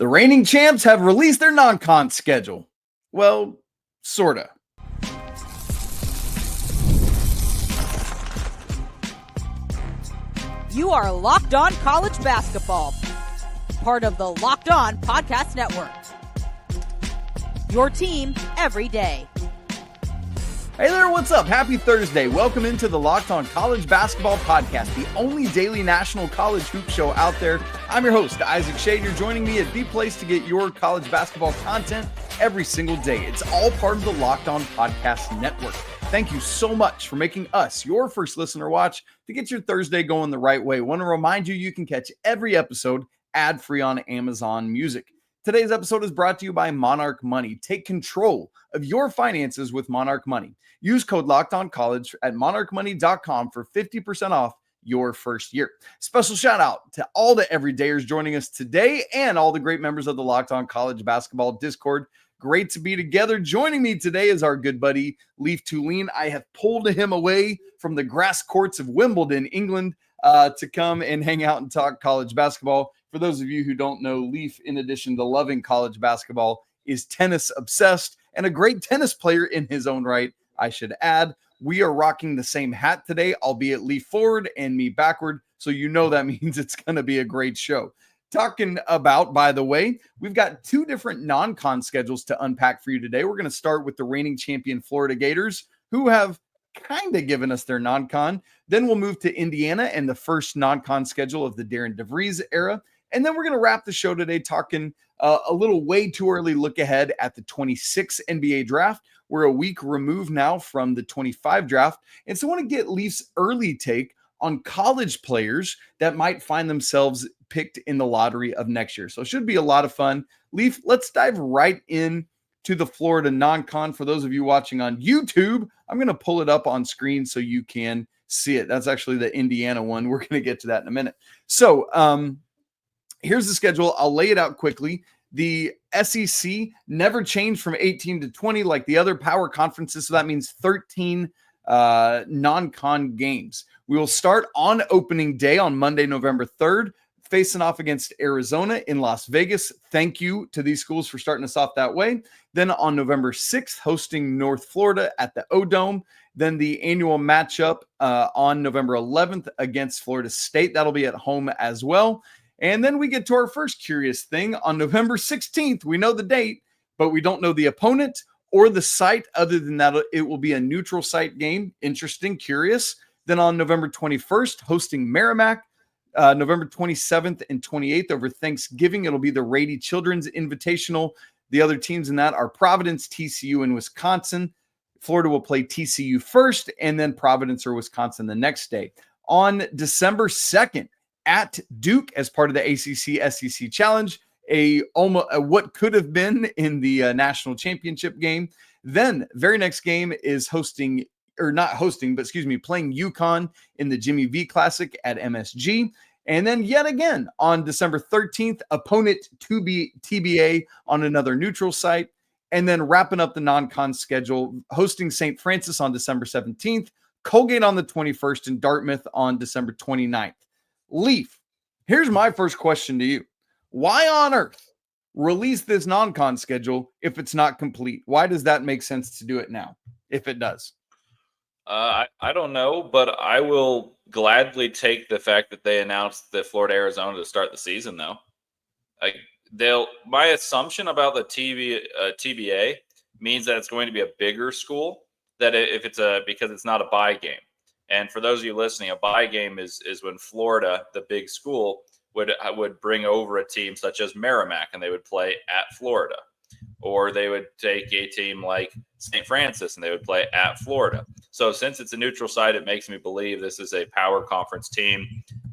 The reigning champs have released their non-con schedule. Well, sorta. You are Locked On College Basketball, part of the Locked On Podcast Network. Your team every day. Hey there, what's up? Happy Thursday. Welcome into the Locked On College Basketball Podcast, the only daily national college hoop show out there. I'm your host, Isaac Schade. You're joining me at the place to get your college basketball content every single day. It's all part of the Locked On Podcast Network. Thank you so much for making us your first listener watch to get your Thursday going the right way. I want to remind you, you can catch every episode ad-free on Amazon Music. Today's episode is brought to you by Monarch Money. Take control of your finances with Monarch Money. Use code LOCKEDONCollege at monarchmoney.com for 50% off your first year. Special shout out to all the everydayers joining us today and all the great members of the Locked On College Basketball Discord. Great to be together. Joining me today is our good buddy, Leif Thulin. I have pulled him away from the grass courts of Wimbledon, England, to come and hang out and talk college basketball. For those of you who don't know, Leif, in addition to loving college basketball, is tennis obsessed and a great tennis player in his own right, I should add. We are rocking the same hat today, albeit Leif forward and me backward. So you know that means it's going to be a great show. Talking about, by the way, we've got two different non-con schedules to unpack for you today. We're going to start with the reigning champion Florida Gators, who have kind of given us their non-con. Then we'll move to Indiana and the first non-con schedule of the Darryn DeVries era. And then we're going to wrap the show today talking a little way too early look ahead at the 26 NBA draft. We're a week removed now from the 25 draft. And so I want to get Leif's early take on college players that might find themselves picked in the lottery of next year. So it should be a lot of fun. Leif, let's dive right in to the Florida non-con. For those of you watching on YouTube, I'm going to pull it up on screen so you can see it. That's actually the Indiana one. We're going to get to that in a minute. So here's the schedule. I'll lay it out quickly. The SEC never changed from 18 to 20 like the other power conferences. So that means 13 non-con games. We will start on opening day on Monday, November 3rd, facing off against Arizona in Las Vegas. Thank you to these schools for starting us off that way. Then on November 6th, hosting North Florida at the O-Dome. Then the annual matchup on November 11th against Florida State. That'll be at home as well. And then we get to our first curious thing on November 16th. We know the date, but we don't know the opponent or the site. Other than that, it will be a neutral site game. Interesting, curious. Then on November 21st, hosting Merrimack. November 27th and 28th over Thanksgiving, it'll be the Rady Children's Invitational. The other teams in that are Providence, TCU, and Wisconsin. Florida will play TCU first, and then Providence or Wisconsin the next day. On December 2nd, at Duke as part of the ACC SEC Challenge, what could have been in the national championship game. Then very next game is playing UConn in the Jimmy V Classic at MSG. And then yet again on December 13th, opponent to be TBA on another neutral site. And then wrapping up the non-con schedule, hosting St. Francis on December 17th, Colgate on the 21st, and Dartmouth on December 29th. Leif, here's my first question to you. Why on earth release this non-con schedule if it's not complete? Why does that make sense to do it now, if it does? I don't know, but I will gladly take the fact that they announced the Florida Arizona to start the season, though. My assumption about the TBA means that it's going to be a bigger school, because it's not a bye game. And for those of you listening, a bye game is when Florida, the big school, would bring over a team such as Merrimack, and they would play at Florida. Or they would take a team like St. Francis, and they would play at Florida. So since it's a neutral site, it makes me believe this is a power conference team,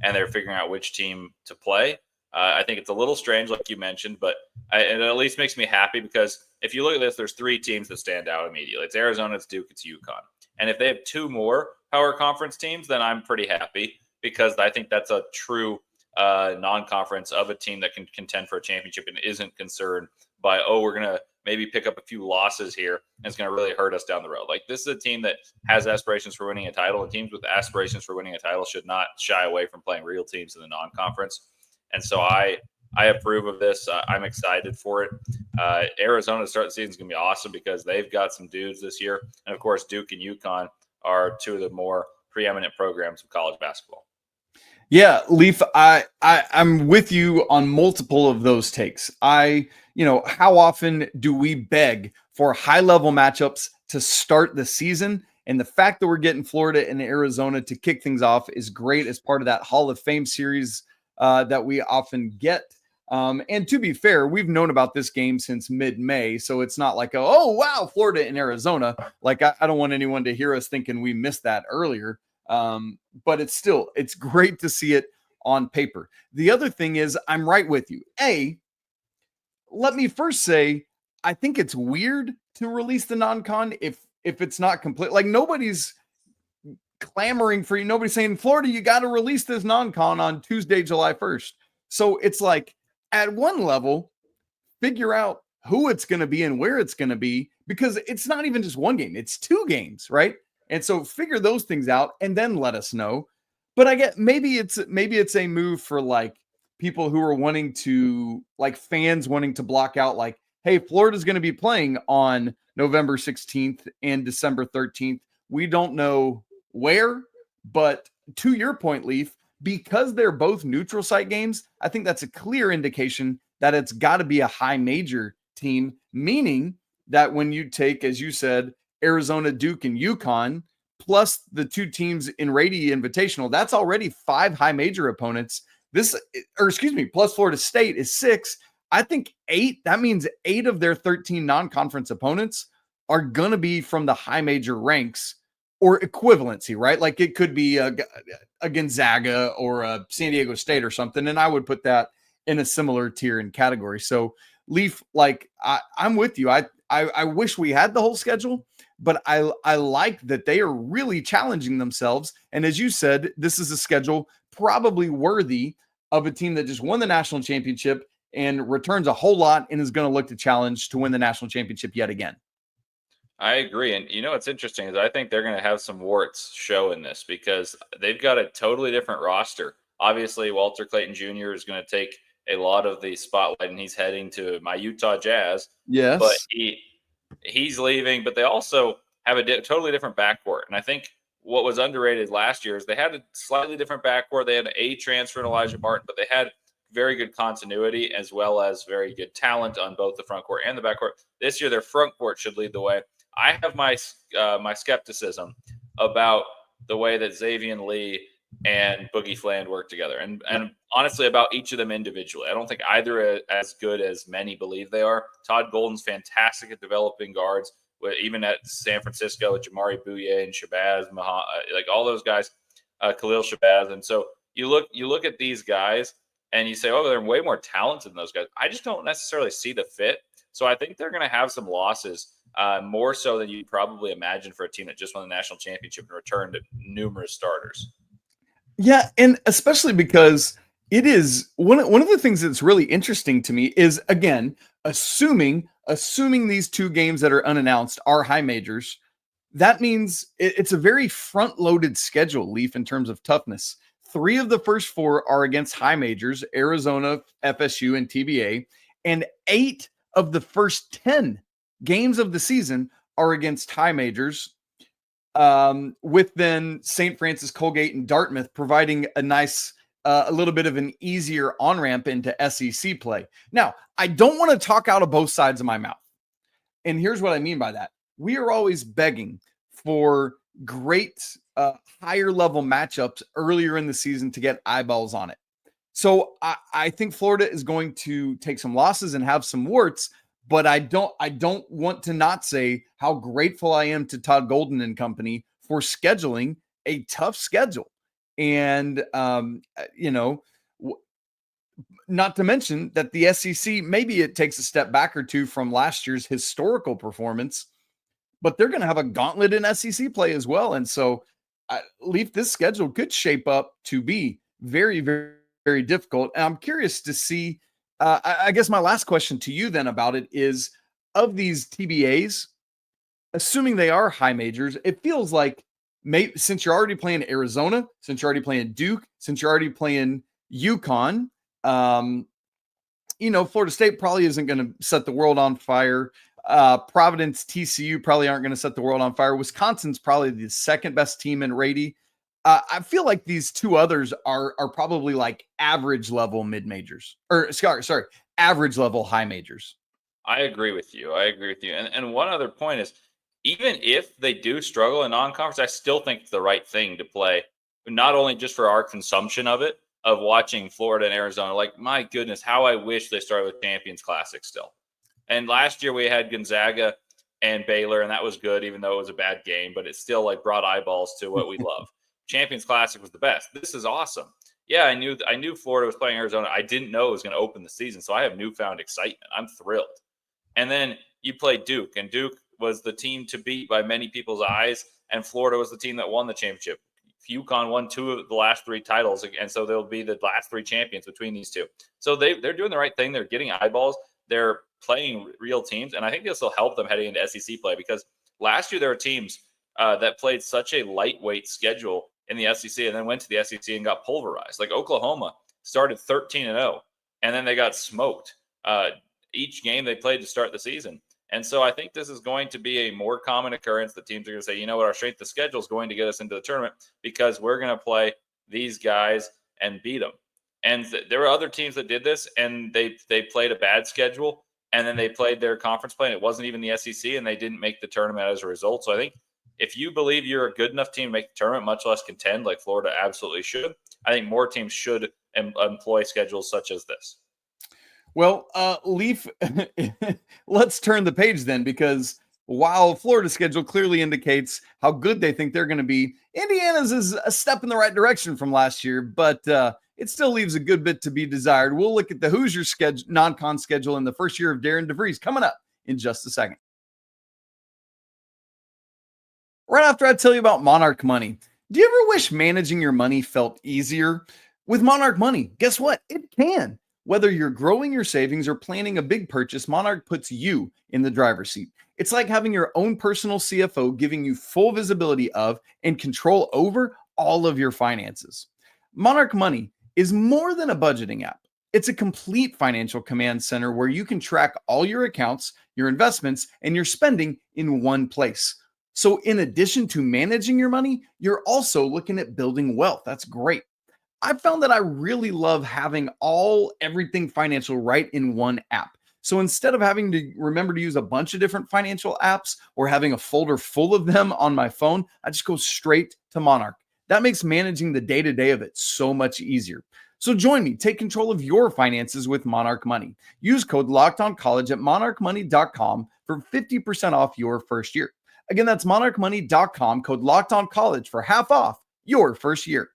and they're figuring out which team to play. I think it's a little strange, like you mentioned, but it at least makes me happy because if you look at this, there's three teams that stand out immediately. It's Arizona, it's Duke, it's UConn. And if they have two more power conference teams, then I'm pretty happy because I think that's a true non-conference of a team that can contend for a championship and isn't concerned by, we're going to maybe pick up a few losses here and it's going to really hurt us down the road. Like, this is a team that has aspirations for winning a title, and teams with aspirations for winning a title should not shy away from playing real teams in the non-conference. And so I I approve of this. I'm excited for it. Arizona to start the season is going to be awesome because they've got some dudes this year. And, of course, Duke and UConn are two of the more preeminent programs of college basketball. Yeah, Leif, I'm with you on multiple of those takes. How often do we beg for high-level matchups to start the season? And the fact that we're getting Florida and Arizona to kick things off is great as part of that Hall of Fame series that we often get. And to be fair, we've known about this game since mid-May, so it's not like, oh, wow, Florida and Arizona. Like, I don't want anyone to hear us thinking we missed that earlier. But it's great to see it on paper. The other thing is, I'm right with you. Let me first say, I think it's weird to release the non-con if it's not complete. Like, nobody's clamoring for you. Nobody's saying, Florida, you got to release this non-con on Tuesday, July 1st. So it's like, at one level, figure out who it's going to be and where it's going to be, because it's not even just one game. It's 2 games, right? And so figure those things out and then let us know. But I get maybe it's a move for like people who are wanting to, like fans wanting to block out, like, hey, Florida's going to be playing on November 16th and December 13th. We don't know where, but to your point, Leif, because they're both neutral site games, I think that's a clear indication that it's got to be a high major team, meaning that when you take, as you said, Arizona, Duke, and UConn, plus the 2 teams in Rady Invitational, that's already 5 high major opponents. Plus Florida State is 6. I think 8, that means 8 of their 13 non-conference opponents are going to be from the high major ranks or equivalency, right? Like it could be a Gonzaga or a San Diego State or something. And I would put that in a similar tier and category. So Leif, like I'm with you. I wish we had the whole schedule, but I like that they are really challenging themselves. And as you said, this is a schedule probably worthy of a team that just won the national championship and returns a whole lot and is going to look to challenge to win the national championship yet again. I agree. And what's interesting is I think they're going to have some warts show in this because they've got a totally different roster. Obviously, Walter Clayton Jr. is going to take a lot of the spotlight, and he's heading to my Utah Jazz. Yes. But he's leaving, but they also have a totally different backcourt. And I think what was underrated last year is they had a slightly different backcourt. They had a transfer in Elijah Martin, but they had very good continuity as well as very good talent on both the front court and the backcourt. This year, their front court should lead the way. I have my skepticism about the way that Xavier Lee and Boogie Fland work together, and honestly about each of them individually. I don't think either are as good as many believe they are. Todd Golden's fantastic at developing guards, even at San Francisco with Jamari Bouye and Shabazz, like all those guys, Khalil Shabazz. And so you look at these guys and you say, oh, they're way more talented than those guys. I just don't necessarily see the fit. So I think they're going to have some losses, more so than you probably imagine for a team that just won the national championship and returned numerous starters. Yeah, and especially because it is one of the things that's really interesting to me is, again, assuming these 2 games that are unannounced are high majors, that means it's a very front-loaded schedule, Leif, in terms of toughness. 3 of the first 4 are against high majors, Arizona, FSU, and TBA, and 8 of the first 10 games of the season are against high majors, with then St. Francis, Colgate, and Dartmouth providing a nice, a little bit of an easier on-ramp into SEC play. Now, I don't want to talk out of both sides of my mouth. And here's what I mean by that. We are always begging for great higher level matchups earlier in the season to get eyeballs on it. So I think Florida is going to take some losses and have some warts, but I don't want to not say how grateful I am to Todd Golden and company for scheduling a tough schedule. And, not to mention that the SEC, maybe it takes a step back or 2 from last year's historical performance, but they're going to have a gauntlet in SEC play as well. And so Leif, this schedule could shape up to be very, very, very difficult. And I'm curious to see, I guess my last question to you then about it is, of these TBAs, assuming they are high majors, it feels like since you're already playing Arizona, since you're already playing Duke, since you're already playing UConn, Florida State probably isn't going to set the world on fire. Providence, TCU probably aren't going to set the world on fire. Wisconsin's probably the second best team in Rady. I feel like these two others are probably like average level mid majors, or sorry, average level high majors. I agree with you. And one other point is, even if they do struggle in non-conference, I still think it's the right thing to play, not only just for our consumption of it, of watching Florida and Arizona. Like, my goodness, how I wish they started with Champions Classic still. And last year we had Gonzaga and Baylor, and that was good, even though it was a bad game, but it still like brought eyeballs to what we love. Champions Classic was the best. This is awesome. Yeah, I knew Florida was playing Arizona. I didn't know it was going to open the season, so I have newfound excitement. I'm thrilled. And then you play Duke, and Duke was the team to beat by many people's eyes, and Florida was the team that won the championship. UConn won 2 of the last 3 titles, and so they'll be the last 3 champions between these two. So they're doing the right thing. They're getting eyeballs. They're playing real teams, and I think this will help them heading into SEC play, because last year there were teams that played such a lightweight schedule in the SEC and then went to the SEC and got pulverized. Like Oklahoma started 13-0, and then they got smoked each game they played to start the season. And so I think this is going to be a more common occurrence that teams are going to say, you know what, our strength of schedule is going to get us into the tournament because we're going to play these guys and beat them. And there were other teams that did this, and they played a bad schedule, and then they played their conference play, and it wasn't even the SEC, and they didn't make the tournament as a result. So I think if you believe you're a good enough team to make the tournament, much less contend, like Florida absolutely should, I think more teams should employ schedules such as this. Well, Leif, let's turn the page then, because while Florida's schedule clearly indicates how good they think they're going to be, Indiana's is a step in the right direction from last year, but it still leaves a good bit to be desired. We'll look at the Hoosiers non-con schedule in the first year of Darian DeVries coming up in just a second. Right after I tell you about Monarch Money. Do you ever wish managing your money felt easier? With Monarch Money, guess what? It can. Whether you're growing your savings or planning a big purchase, Monarch puts you in the driver's seat. It's like having your own personal CFO giving you full visibility of and control over all of your finances. Monarch Money is more than a budgeting app. It's a complete financial command center where you can track all your accounts, your investments, and your spending in one place. So in addition to managing your money, you're also looking at building wealth. That's great. I've found that I really love having everything financial right in one app. So instead of having to remember to use a bunch of different financial apps or having a folder full of them on my phone, I just go straight to Monarch. That makes managing the day-to-day of it so much easier. So join me, take control of your finances with Monarch Money. Use code LOCKEDONCollege at monarchmoney.com for 50% off your first year. Again, that's monarchmoney.com, code LOCKEDONCollege for half off your first year.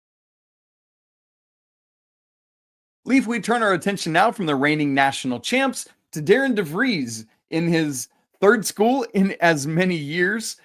Leif, we turn our attention now from the reigning national champs to Darian DeVries in his third school in as many years,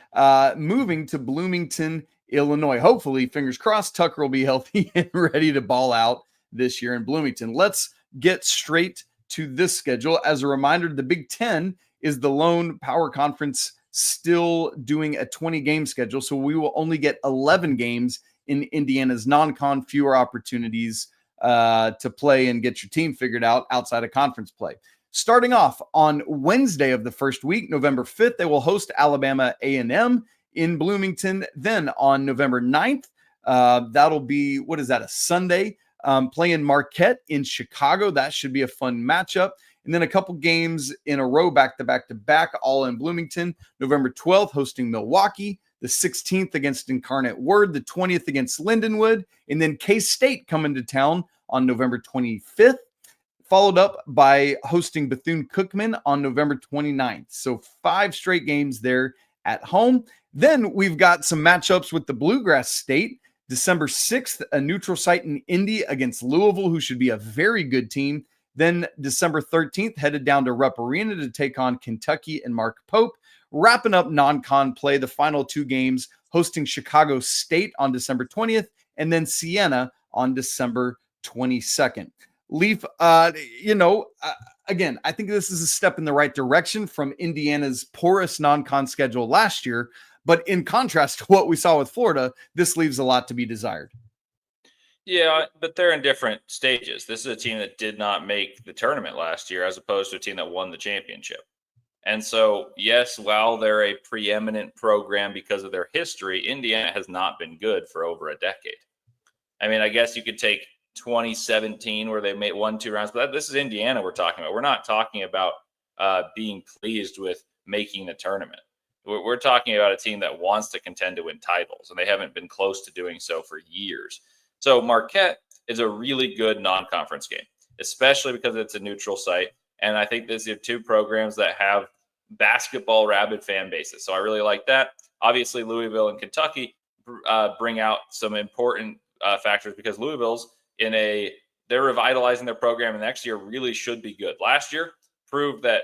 moving to Bloomington, Illinois. Hopefully, fingers crossed, Tucker will be healthy and ready to ball out this year in Bloomington. Let's get straight to this schedule. As a reminder, the Big Ten is the lone power conference still doing a 20-game schedule, so we will only get 11 games in Indiana's non-con, fewer opportunities to play and get your team figured out outside of conference play. Starting off on Wednesday of the first week, November 5th, they will host Alabama A&M in Bloomington. Then on November 9th, that'll be, a Sunday, playing Marquette in Chicago. That should be a fun matchup. And then a couple games in a row, back-to-back, all in Bloomington. November 12th, hosting Milwaukee. The 16th against Incarnate Word, the 20th against Lindenwood, and then K-State coming to town on November 25th, followed up by hosting Bethune-Cookman on November 29th. So 5 straight games there at home. Then we've got some matchups with the Bluegrass State. December 6th, a neutral site in Indy against Louisville, who should be a very good team. Then December 13th, headed down to Rupp Arena to take on Kentucky and Mark Pope. Wrapping up non-con play, the final 2 games, hosting Chicago State on December 20th and then Siena on December 22nd. Leif, again, I think this is a step in the right direction from Indiana's porous non-con schedule last year. But in contrast to what we saw with Florida, this leaves a lot to be desired. Yeah, but they're in different stages. This is a team that did not make the tournament last year as opposed to a team that won the championship. And so, yes, while they're a preeminent program because of their history, Indiana has not been good for over a decade. I mean, I guess you could take 2017 where they made 1-2 rounds, but this is Indiana we're talking about. We're not talking about being pleased with making the tournament. We're talking about a team that wants to contend to win titles, and they haven't been close to doing so for years. So Marquette is a really good non-conference game, especially because it's a neutral site. And I think these are two programs that have basketball rabid fan bases. So I really like that. Obviously, Louisville and Kentucky bring out some important factors because Louisville's they're revitalizing their program, and next year really should be good. Last year proved that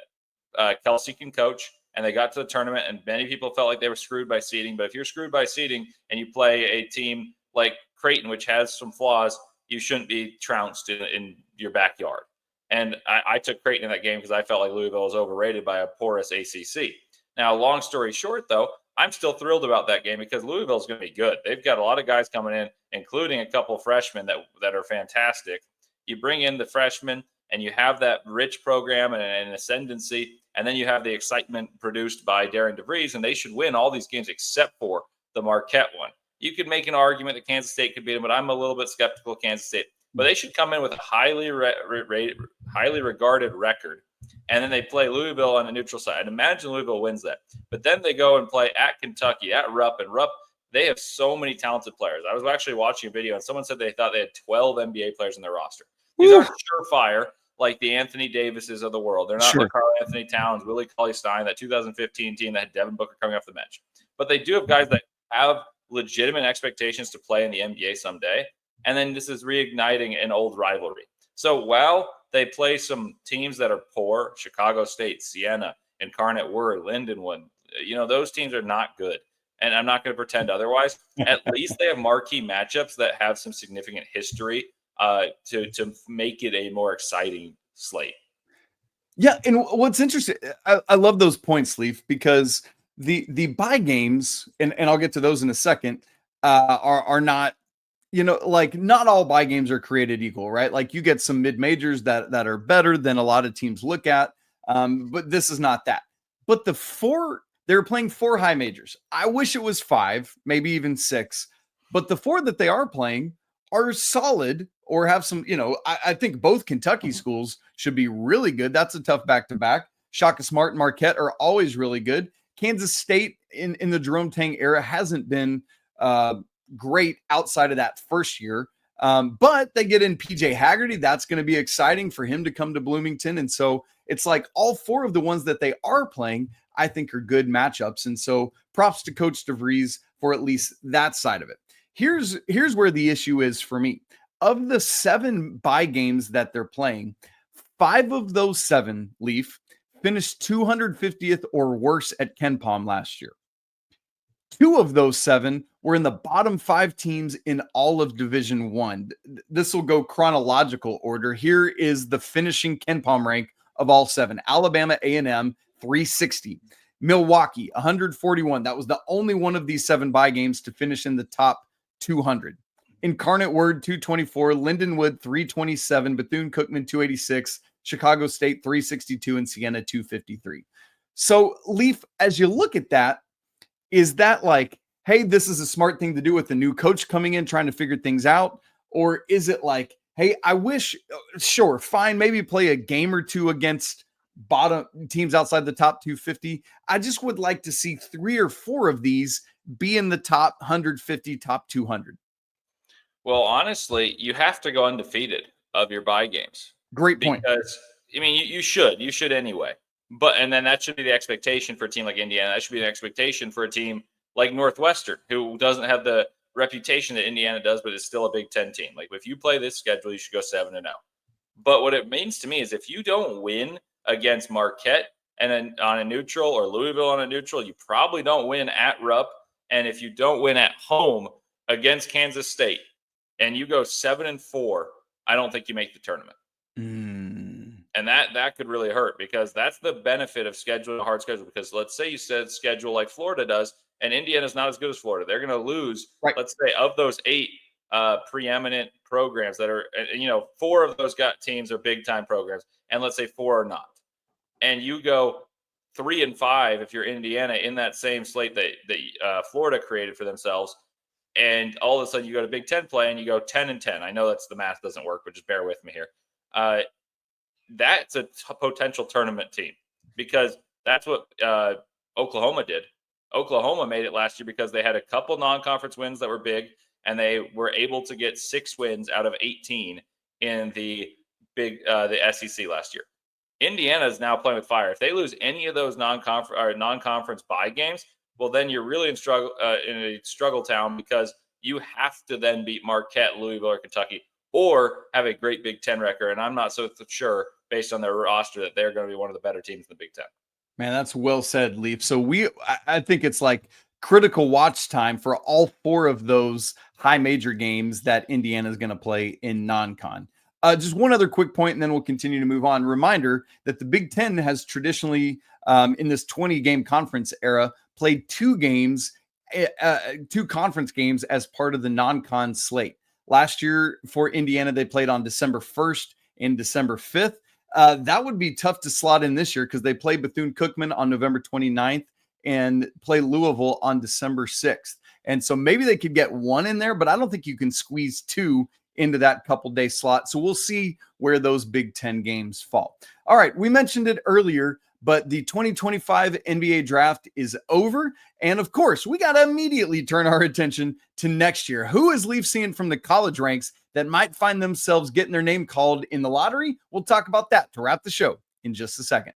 Kelsey can coach, and they got to the tournament, and many people felt like they were screwed by seeding. But if you're screwed by seeding and you play a team like Creighton, which has some flaws, you shouldn't be trounced in your backyard. And I took Creighton in that game because I felt like Louisville was overrated by a porous ACC. Now, long story short, though, I'm still thrilled about that game because Louisville is going to be good. They've got a lot of guys coming in, including a couple of freshmen that are fantastic. You bring in the freshmen, and you have that rich program and an ascendancy, and then you have the excitement produced by Darian DeVries, and they should win all these games except for the Marquette one. You could make an argument that Kansas State could beat them, but I'm a little bit skeptical of Kansas State. But they should come in with a highly regarded record, and then they play Louisville on a neutral side. Imagine Louisville wins that. But then they go and play at Kentucky, at Rupp, and Rupp, they have so many talented players. I was actually watching a video, and someone said they thought they had 12 NBA players in their roster. These aren't surefire like the Anthony Davises of the world. They're not like Karl Anthony Towns, Willie Cauley-Stein, that 2015 team that had Devin Booker coming off the bench. But they do have guys that have legitimate expectations to play in the NBA someday. And then this is reigniting an old rivalry. So while they play some teams that are poor, Chicago State, Siena, Incarnate Word, Lindenwood, those teams are not good. And I'm not going to pretend otherwise. At least they have marquee matchups that have some significant history to make it a more exciting slate. Yeah, and what's interesting, I love those points, Leif, because the bye games, and I'll get to those in a second, are not, not all bye games are created equal, right? Like you get some mid majors that are better than a lot of teams look at, but this is not that. But they're playing 4 high majors. I wish it was 5, maybe even 6, but the 4 that they are playing are solid or have some, I think both Kentucky schools should be really good. That's a tough back-to-back. Shaka Smart and Marquette are always really good. Kansas State in the Jerome Tang era hasn't been great outside of that first year. But they get in PJ Haggerty. That's going to be exciting for him to come to Bloomington. And so it's like all 4 of the ones that they are playing, I think are good matchups. And so props to Coach DeVries for at least that side of it. Here's where the issue is for me. Of the 7 bye games that they're playing, 5 of those 7, Leaf, finished 250th or worse at KenPom last year. 2 of those 7 were in the bottom 5 teams in all of Division I. This will go chronological order. Here is the finishing KenPom rank of all 7. Alabama A&M, 360. Milwaukee, 141. That was the only one of these 7 bye games to finish in the top 200. Incarnate Word, 224. Lindenwood, 327. Bethune-Cookman, 286. Chicago State, 362. And Siena, 253. So, Leif, as you look at that, is that like, hey, this is a smart thing to do with the new coach coming in, trying to figure things out? Or is it like, hey, I wish, sure, fine, maybe play a game or 2 against bottom teams outside the top 250. I just would like to see 3 or 4 of these be in the top 150, top 200. Well, honestly, you have to go undefeated of your bye games. Great point. Because, I mean, you should anyway. And then that should be the expectation for a team like Indiana. That should be the expectation for a team like Northwestern, who doesn't have the reputation that Indiana does, but is still a Big Ten team. Like, if you play this schedule, you should go 7-0. But what it means to me is if you don't win against Marquette and then on a neutral, or Louisville on a neutral, you probably don't win at Rupp. And if you don't win at home against Kansas State and you go 7-4, I don't think you make the tournament. And that could really hurt, because that's the benefit of scheduling a hard schedule. Because let's say you said schedule like Florida does, and Indiana's not as good as Florida. They're going to lose, right. Let's say, of those 8, preeminent programs that are, four of those teams are big time programs, and let's say four are not, and you go 3-5 if you're Indiana in that same slate that Florida created for themselves, and all of a sudden you go to Big Ten play and you go 10-10. I know that's the math doesn't work, but just bear with me here. That's a potential tournament team, because that's what Oklahoma did. Oklahoma made it last year because they had a couple non-conference wins that were big, and they were able to get 6 wins out of 18 in the SEC last year. Indiana is now playing with fire. If they lose any of those non-conference bye games, well, then you're really in a struggle town, because you have to then beat Marquette, Louisville, or Kentucky, or have a great Big Ten record. And I'm not so sure, based on their roster, that they're going to be one of the better teams in the Big Ten. Man, that's well said, Leif. So I think it's like critical watch time for all 4 of those high major games that Indiana is going to play in non-con. Just one other quick point, and then we'll continue to move on. Reminder that the Big Ten has traditionally, in this 20-game conference era, played 2 conference games as part of the non-con slate. Last year for Indiana, they played on December 1st and December 5th. That would be tough to slot in this year, because they play Bethune-Cookman on November 29th and play Louisville on December 6th. And so maybe they could get 1 in there, but I don't think you can squeeze 2 into that couple-day slot. So we'll see where those Big Ten games fall. All right, we mentioned it earlier, but the 2025 NBA draft is over. And of course, we got to immediately turn our attention to next year. Who is Leif seeing from the college ranks that might find themselves getting their name called in the lottery? We'll talk about that to wrap the show in just a second.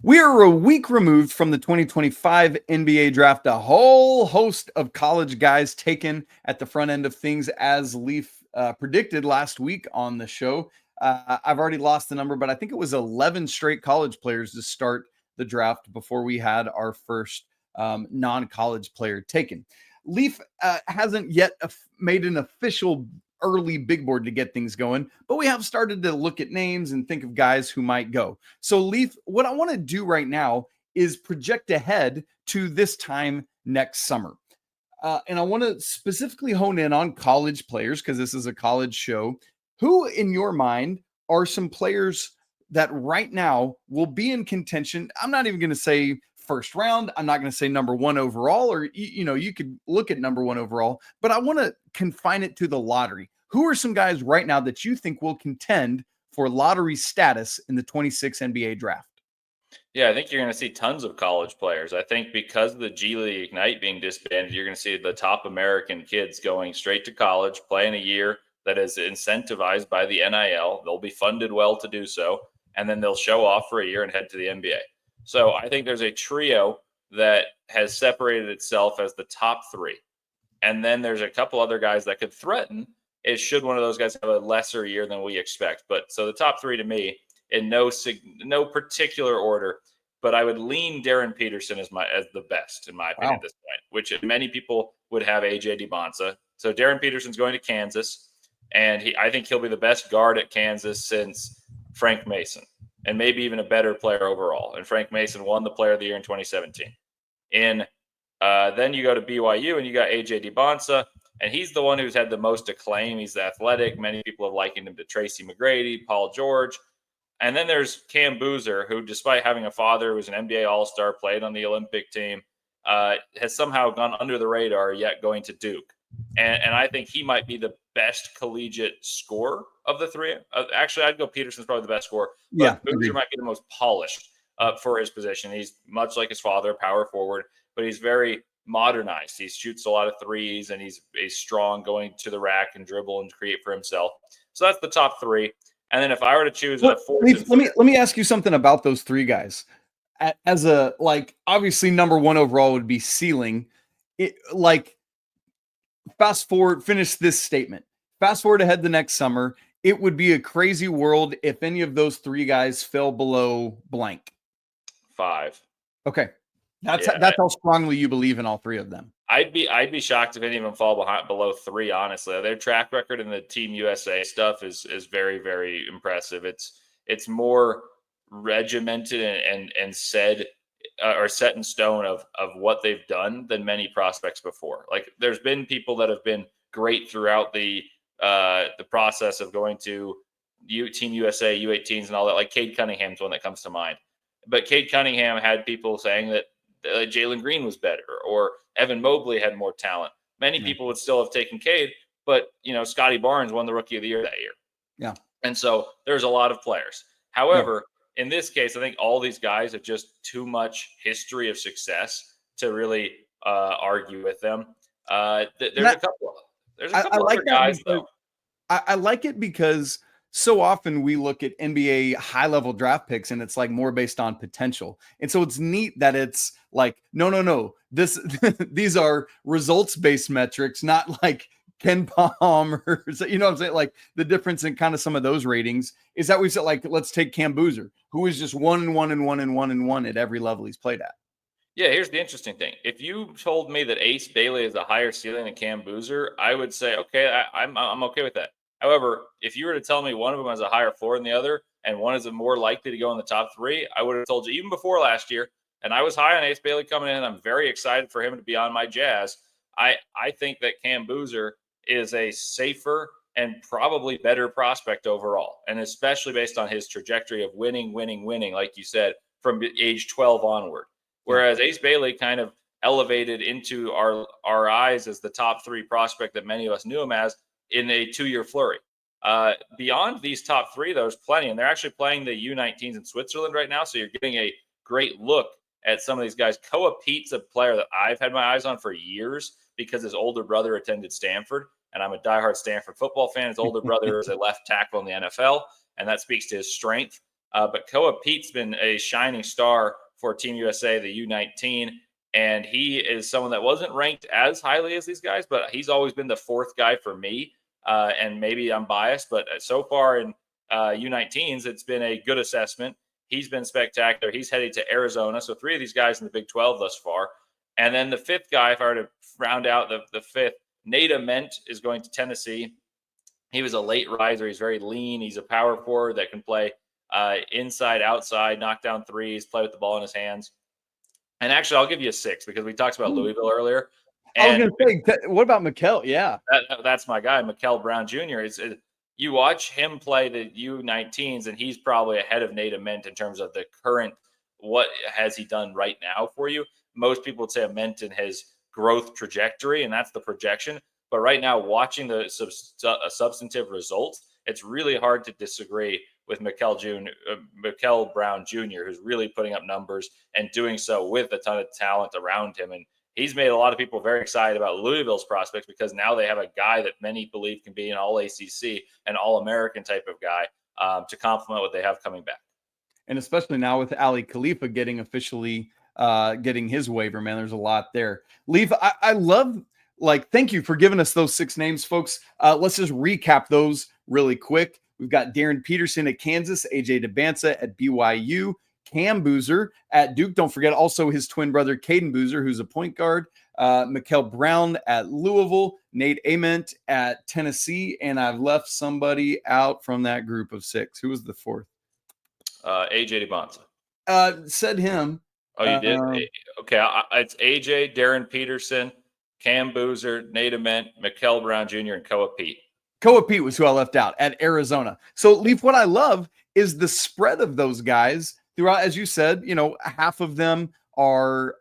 We are a week removed from the 2025 NBA draft. A whole host of college guys taken at the front end of things, as Leif predicted last week on the show. I've already lost the number, but I think it was 11 straight college players to start the draft before we had our first non-college player taken. Leif hasn't yet made an official early big board to get things going, but we have started to look at names and think of guys who might go. So Leif, what I want to do right now is project ahead to this time next summer. And I want to specifically hone in on college players, because this is a college show. Who in your mind are some players that right now will be in contention? I'm not even going to say first round. I'm not going to say number 1 overall, or, you could look at number 1 overall, but I want to confine it to the lottery. Who are some guys right now that you think will contend for lottery status in the 26 NBA draft? Yeah, I think you're going to see tons of college players. I think because of the G League Ignite being disbanded, you're going to see the top American kids going straight to college, playing a year that is incentivized by the NIL. They'll be funded well to do so, and then they'll show off for a year and head to the NBA. So I think there's a trio that has separated itself as the top 3. And then there's a couple other guys that could threaten it should one of those guys have a lesser year than we expect. But so the top 3 to me, in no particular order, but I would lean Darryn Peterson as the best, in my opinion, at this point, which many people would have AJ Dybantsa. So Darryn Peterson's going to Kansas, and I think he'll be the best guard at Kansas since Frank Mason, and maybe even a better player overall. And Frank Mason won the Player of the Year in 2017. Then you go to BYU, and you got AJ Dybantsa, and he's the one who's had the most acclaim. He's athletic. Many people have likened him to Tracy McGrady, Paul George. And then there's Cam Boozer, who, despite having a father who was an NBA All-Star, played on the Olympic team, has somehow gone under the radar, yet going to Duke. And I think he might be the best collegiate scorer of the 3. Actually, I'd go Peterson's probably the best scorer. But Yeah, Boozer agreed. might be the most polished for his position. He's much like his father, power forward, but he's very modernized. He shoots a lot of threes, and he's strong going to the rack and dribble and create for himself. So that's the top 3. And then if I were to choose a 4th, let me ask you something about those 3 guys. As a, obviously number 1 overall would be ceiling. Fast forward, finish this statement. Fast forward ahead the next summer. It would be a crazy world if any of those 3 guys fell below blank. 5. Okay. That's how strongly you believe in all 3 of them. I'd be shocked if any of them fall below 3, honestly. Their track record in the Team USA stuff is very, very impressive. It's more regimented and said are set in stone of what they've done than many prospects before. Like there's been people that have been great throughout the process of going to Team USA, U18s, and all that. Like Cade Cunningham's one that comes to mind. But Cade Cunningham had people saying that Jalen Green was better, or Evan Mobley had more talent. Many people would still have taken Cade, but Scotty Barnes won the Rookie of the Year that year. Yeah, and so there's a lot of players. However, in this case, I think all these guys have just too much history of success to really argue with them. There's a couple. There's a couple other guys though. I like it because so often we look at NBA high-level draft picks and it's like more based on potential. And so it's neat that it's like, no. These are results-based metrics, not like Ken Palm or, you know what I'm saying? Like the difference in kind of some of those ratings is that we said, like, let's take Cam Boozer, who is just 1-1 at every level he's played at. Yeah, here's the interesting thing. If you told me that Ace Bailey is a higher ceiling than Cam Boozer, I would say, okay, I'm okay with that. However, if you were to tell me one of them has a higher floor than the other and one is more likely to go in the top three, I would have told you even before last year. And I was high on Ace Bailey coming in. And I'm very excited for him to be on my Jazz. I think that Cam Boozer is a safer and probably better prospect overall, and especially based on his trajectory of winning, like you said, from age 12 onward. Whereas Ace Bailey kind of elevated into our eyes as the top three prospect that many of us knew him as in a 2-year flurry. Beyond these top three, there's plenty, and they're actually playing the U19s in Switzerland right now, so you're getting a great look at some of these guys. Koa Pete's a player that I've had my eyes on for years because his older brother attended Stanford, and I'm a diehard Stanford football fan. His older brother is a left tackle in the NFL, and that speaks to his strength. But Koa Pete's been a shining star for Team USA, the U19, and he is someone that wasn't ranked as highly as these guys, but he's always been the fourth guy for me. And maybe I'm biased, but so far in U19s, it's been a good assessment. He's been spectacular. He's headed to Arizona. So 3 of these guys in the Big 12 thus far. And then the 5th guy, if I were to round out the 5th, Nate Ament is going to Tennessee. He was a late riser. He's very lean. He's a power forward that can play inside, outside, knock down threes, play with the ball in his hands. And actually, I'll give you a 6 because we talked about Louisville earlier. And I was going to say, what about Mikal? Yeah. That's my guy, Mikal Brown Jr. You watch him play the U19s, and he's probably ahead of Nate Ament in terms of the current, what has he done right now for you. Most people would say Ament in his growth trajectory, and that's the projection. But right now, watching the substantive results, it's really hard to disagree with Mikal Brown Jr., who's really putting up numbers and doing so with a ton of talent around him. And he's made a lot of people very excited about Louisville's prospects because now they have a guy that many believe can be an all-ACC, an all-American type of guy to complement what they have coming back. And especially now with Ali Khalifa getting officially getting his waiver, man, there's a lot there. Leif, I love, thank you for giving us those 6 names, folks. Let's just recap those really quick. We've got Darryn Peterson at Kansas, AJ Dybantsa at BYU, Cam Boozer at Duke. Don't forget also his twin brother, Caden Boozer, who's a point guard, Mikal Brown at Louisville, Nate Ament at Tennessee, and I've left somebody out from that group of 6. Who was the 4th? AJ Dybantsa. Said him. Oh, you did? Okay, it's AJ, Darryn Peterson, Cam Boozer, Nate Ament, Mikal Brown Jr., and Koa Pete. Koa Pete was who I left out at Arizona. So, Leif, what I love is the spread of those guys throughout. As you said, half of them are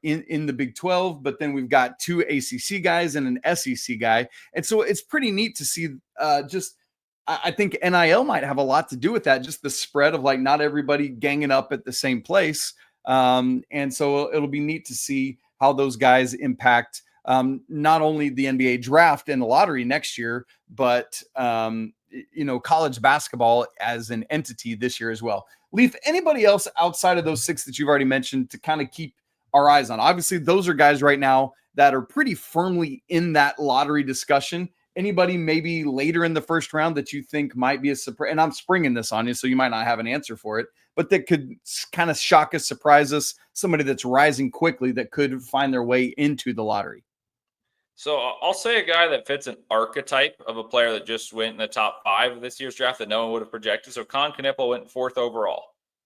in the Big 12, but then we've got 2 ACC guys and an SEC guy. And so it's pretty neat to see I think NIL might have a lot to do with that, just the spread of not everybody ganging up at the same place. And so it'll be neat to see how those guys impact not only the NBA draft and the lottery next year, but college basketball as an entity this year as well. Leif, anybody else outside of those 6 that you've already mentioned to kind of keep our eyes on? Obviously, those are guys right now that are pretty firmly in that lottery discussion. Anybody maybe later in the first round that you think might be a surprise? And I'm springing this on you, so you might not have an answer for it, but that could kind of shock us, surprise us, somebody that's rising quickly that could find their way into the lottery. So I'll say a guy that fits an archetype of a player that just went in the top 5 of this year's draft that no one would have projected. So Con Knippel went 4th overall.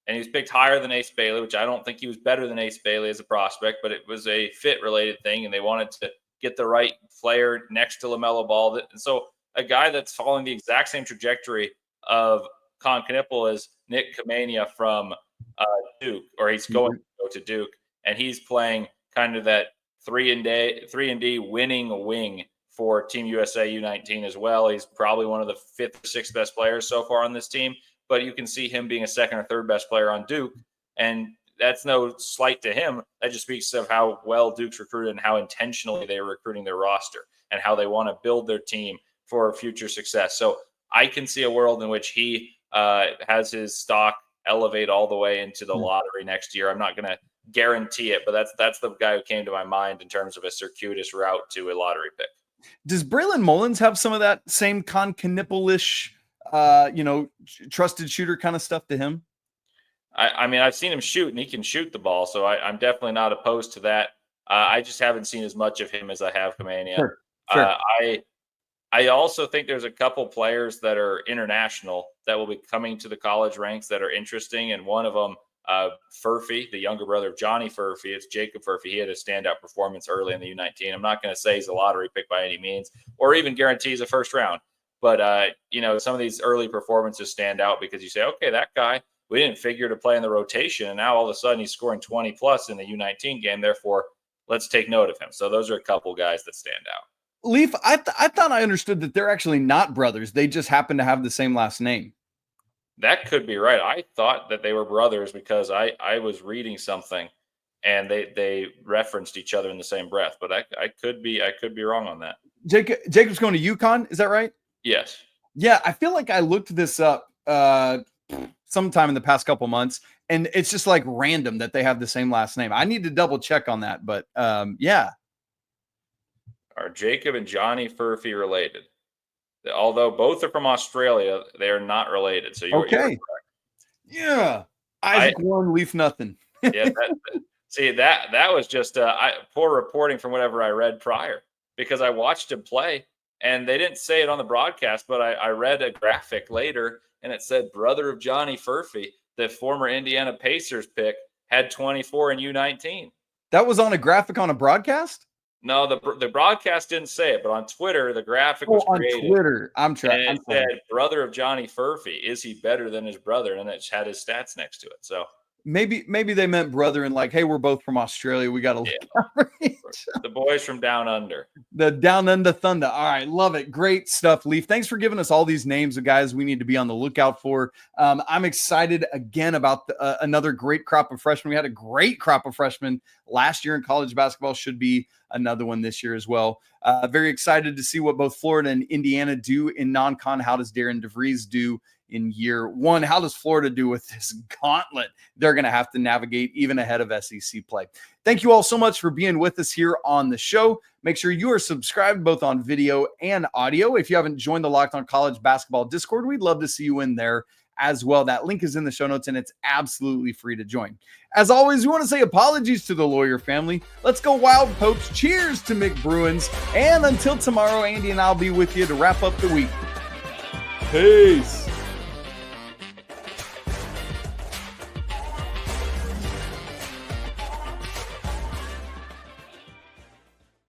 and he was picked higher than Ace Bailey, which I don't think he was better than Ace Bailey as a prospect, but it was a fit-related thing, and they wanted to get the right player next to LaMelo Ball. And so a guy that's following the exact same trajectory of Con Knipple as Nick Kamania from Duke, or he's going to go to Duke, and he's playing kind of that 3-and-D winning wing for Team USA U19 as well. He's probably one of the 5th or 6th best players so far on this team, but you can see him being a 2nd or 3rd best player on Duke, and that's no slight to him. That just speaks of how well Duke's recruited and how intentionally they're recruiting their roster and how they want to build their team for future success. So I can see a world in which he has his stock elevate all the way into the lottery next year. I'm not going to guarantee it, but that's the guy who came to my mind in terms of a circuitous route to a lottery pick. Does Braylon Mullins have some of that same Con Knipple-ish, trusted shooter kind of stuff to him? I mean, I've seen him shoot, and he can shoot the ball, so I'm definitely not opposed to that. I just haven't seen as much of him as I have Kamania. Sure. I also think there's a couple players that are international that will be coming to the college ranks that are interesting, and one of them, Furphy, the younger brother of Johnny Furphy. It's Jacob Furphy. He had a standout performance early in the U19. I'm not going to say he's a lottery pick by any means, or even guarantees a first round. But, some of these early performances stand out because you say, okay, that guy, we didn't figure to play in the rotation, and now all of a sudden he's scoring 20-plus in the U19 game. Therefore, let's take note of him. So those are a couple guys that stand out. Leif, I thought I understood that they're actually not brothers. They just happen to have the same last name. That could be right. I thought that they were brothers because I was reading something and they referenced each other in the same breath, but I could be wrong on that. Jacob's going to UConn. Is that right? Yes. Yeah. I feel like I looked this up sometime in the past couple months, and it's just like random that they have the same last name. I need to double check on that, but yeah. Are Jacob and Johnny Furphy related? Although both are from Australia, they are not related. So you're correct. Yeah. Isaac won, Leif nothing. Yeah. That was just poor reporting from whatever I read prior, because I watched him play and they didn't say it on the broadcast, but I read a graphic later and it said brother of Johnny Furphy, the former Indiana Pacers pick, had 24 in U19. That was on a graphic on a broadcast? No, the broadcast didn't say it, but on Twitter, the graphic was created. On Twitter, I'm trying. And it said, brother of Johnny Furphy. Is he better than his brother? And it had his stats next to it. So maybe they meant brother and like, hey, we're both from Australia. We got to the boys from down under. The down under thunder. All right, love it. Great stuff, Leif. Thanks for giving us all these names of guys we need to be on the lookout for. I'm excited again about another great crop of freshmen. We had a great crop of freshmen last year in college basketball. Should be another one this year as well. Very excited to see what both Florida and Indiana do in non-con. How does Darian DeVries do in year one? How does Florida do with this gauntlet they're going to have to navigate even ahead of SEC play? Thank you all so much for being with us here on the show. Make sure you are subscribed both on video and audio. If you haven't joined the Locked On College Basketball Discord, we'd love to see you in there as well. That link is in the show notes and it's absolutely free to join. As always, we want to say apologies to the Lawyer family. Let's go Wild Pokes. Cheers to Mick Bruins. And until tomorrow, Andy and I'll be with you to wrap up the week. Peace.